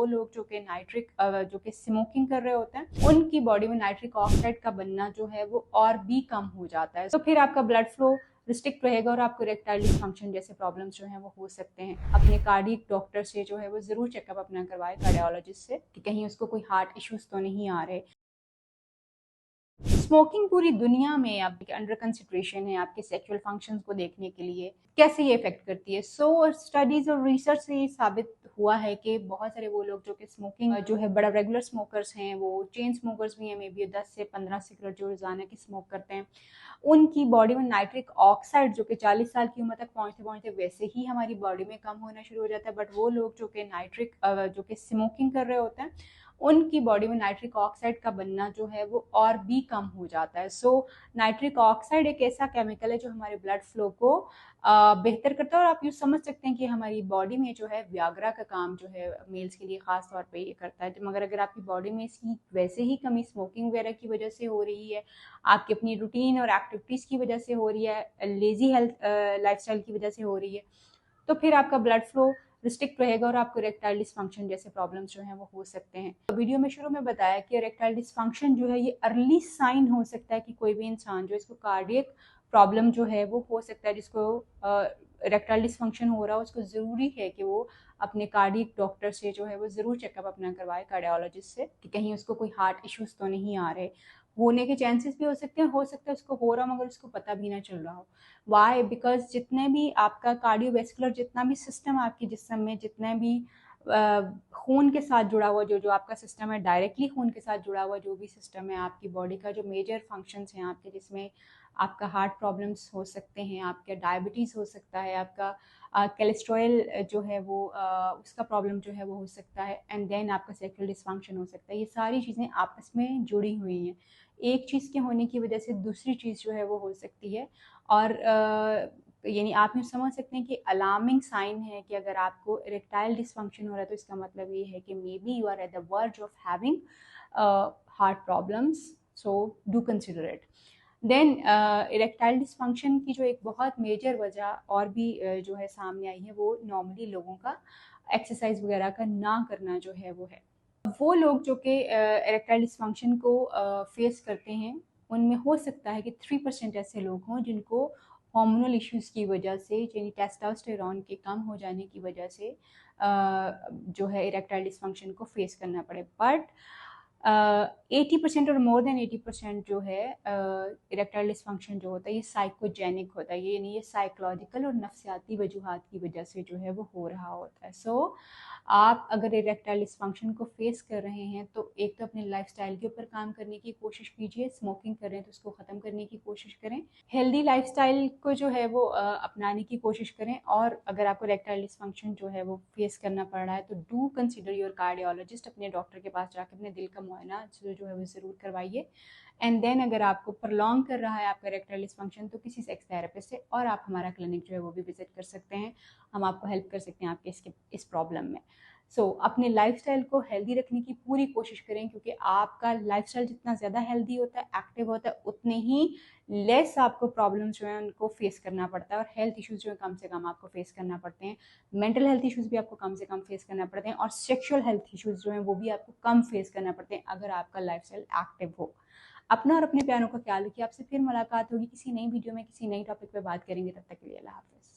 वो लोग जो कि जो कि स्मोकिंग कर रहे होते हैं, उनकी बॉडी में नाइट्रिक ऑक्साइड का बनना जो है वो और भी कम हो जाता है। तो फिर आपका ब्लड फ्लो रिस्ट्रिक्ट रहेगा और आपको इरेक्टाइल डिसफंक्शन जैसे प्रॉब्लम्स जो हैं वो हो सकते हैं। अपने कार्डियक डॉक्टर से जो है वो जरूर चेकअप अपना करवाए, कार्डियोलॉजिस्ट से, कि कहीं उसको कोई हार्ट इश्यूज तो नहीं आ रहे। स्मोकिंग पूरी दुनिया में आपके अंडर कंसिडरेशन है आपके सेक्सुअल फंक्शंस को देखने के लिए कैसे ये इफेक्ट करती है। स्टडीज और रिसर्च से ये साबित हुआ है कि बहुत सारे वो लोग जो कि स्मोकिंग जो है बड़ा रेगुलर स्मोकर्स हैं, वो चेन स्मोकर्स भी हैं, मे बी 10 से 15 सिगरेट जो रोजाना की स्मोक करते हैं, उनकी बॉडी में नाइट्रिक ऑक्साइड जो कि 40 साल की उम्र तक पहुंचते पहुंचते वैसे ही हमारी बॉडी में कम होना शुरू हो जाता है। बट वो लोग जो कि जो कि स्मोकिंग कर रहे होते हैं, उनकी बॉडी में नाइट्रिक ऑक्साइड का बनना जो है वो और भी कम हो जाता है। नाइट्रिक ऑक्साइड एक ऐसा केमिकल है जो हमारे ब्लड फ्लो को बेहतर करता है। और आप यूँ समझ सकते हैं कि हमारी बॉडी में जो है व्याग्रा का काम जो है मेल्स के लिए खास तौर पे ये करता है। मगर अगर आपकी बॉडी में इसकी वैसे ही कमी स्मोकिंग वगैरह की वजह से हो रही है, आपकी अपनी रूटीन और एक्टिविटीज़ की वजह से हो रही है, लेजी हेल्थ लाइफस्टाइल की वजह से हो रही है, तो फिर आपका ब्लड फ्लो रिस्ट्रिक्ट रहेगा और आपको इरेक्टाइल डिसफंक्शन जैसे प्रॉब्लम्स जो हैं वो हो सकते हैं। तो वीडियो में शुरू में बताया कि इरेक्टाइल डिसफंक्शन जो है ये अर्ली साइन हो सकता है कि कोई भी इंसान जो इसको कार्डियक प्रॉब्लम जो है वो हो सकता है, जिसको इरेक्टाइल डिसफंक्शन हो रहा है, उसको ज़रूरी है कि वो अपने कार्डियक डॉक्टर से जो है वो ज़रूर चेकअप अपना करवाए, कार्डियोलॉजिस्ट से, कि कहीं उसको कोई हार्ट इश्यूज तो नहीं आ रहे। होने के चांसेस भी हो सकता है उसको हो रहा मगर उसको पता भी ना चल रहा हो। वाई? बिकॉज जितने भी आपका कार्डियोवेस्कुलर जितना भी सिस्टम आपके जिस्म में, जितने भी खून के साथ जुड़ा हुआ जो जो आपका सिस्टम है, डायरेक्टली खून के साथ जुड़ा हुआ जो भी सिस्टम है आपकी बॉडी का, जो मेजर फंक्शंस हैं आपके, जिसमें आपका हार्ट प्रॉब्लम्स हो सकते हैं, आपका डायबिटीज़ हो सकता है, आपका कोलेस्ट्रॉल जो है वो उसका प्रॉब्लम जो है वो हो सकता है, एंड देन आपका सेक्सुअल डिसफंक्शन हो सकता है। ये सारी चीज़ें आपस में जुड़ी हुई हैं। एक चीज़ के होने की वजह से दूसरी चीज़ जो है वो हो सकती है। और यानी आप यूँ समझ सकते हैं कि अलार्मिंग साइन है कि अगर आपको इरेक्टाइल डिसफंक्शन हो रहा है तो इसका मतलब ये है कि maybe you are at the verge of having heart problems, so do consider it. Then erectile dysfunction की जो एक बहुत मेजर वजह और भी जो है सामने आई है, वो नॉर्मली लोगों का एक्सरसाइज वगैरह का ना करना जो है वो है। वो लोग जो कि इरेक्टाइल डिसफंक्शन को फेस करते हैं, उनमें हो सकता है कि 3% ऐसे लोग हों जिनको हार्मोनल इश्यूज की वजह से, यानी टेस्टोस्टेरोन के कम हो जाने की वजह से जो है इरेक्टाइल डिसफंक्शन को फेस करना पड़े। बट 80% और मोर देन 80% जो है इरेक्टाइल डिसफंक्शन जो होता है ये साइकोजेनिक होता है, ये यानी ये साइकोलॉजिकल और नफ्सियाती वजूहात की वजह से जो है वो हो रहा होता है। आप अगर इरेक्टाइल डिसफंक्शन को फेस कर रहे हैं तो एक तो अपने लाइफस्टाइल के ऊपर काम करने की कोशिश कीजिए, स्मोकिंग कर रहे हैं तो उसको ख़त्म करने की कोशिश करें, हेल्दी लाइफस्टाइल को जो है वो अपनाने की कोशिश करें। और अगर आपको इरेक्टाइल डिसफंक्शन जो है वो फेस करना पड़ रहा है तो डू कंसिडर योर कार्डियोलॉजिस्ट, अपने डॉक्टर के पास जाकर अपने दिल का मुआयना जो है वो ज़रूर करवाइए। एंड देन अगर आपको प्रलॉन्ग कर रहा है आपका इरेक्टाइल डिसफंक्शन तो किसी सेक्स थेरेपिस्ट से और आप हमारा क्लिनिक जो है वो भी विजिट कर सकते हैं, हम आपको हेल्प कर सकते हैं आपके इस प्रॉब्लम में। अपने लाइफस्टाइल को हेल्दी रखने की पूरी कोशिश करें, क्योंकि आपका लाइफस्टाइल जितना ज़्यादा हेल्दी होता है, एक्टिव होता है, उतने ही लेस आपको प्रॉब्लम्स जो है उनको फेस करना पड़ता है, और हेल्थ इश्यूज जो है कम से कम आपको फेस करना पड़ते हैं। मेंटल हेल्थ इश्यूज भी आपको कम से कम फेस करना पड़ते हैं, और सेक्शुअल हेल्थ इश्यूज जो हैं वो भी आपको कम फेस करना पड़ते हैं अगर आपका लाइफस्टाइल एक्टिव हो। अपना और अपने प्यारों का ख्याल रखिए। आपसे फिर मुलाकात होगी किसी नई वीडियो में, किसी नई टॉपिक पे बात करेंगे। तब तक के लिए अल्लाह हाफिज़।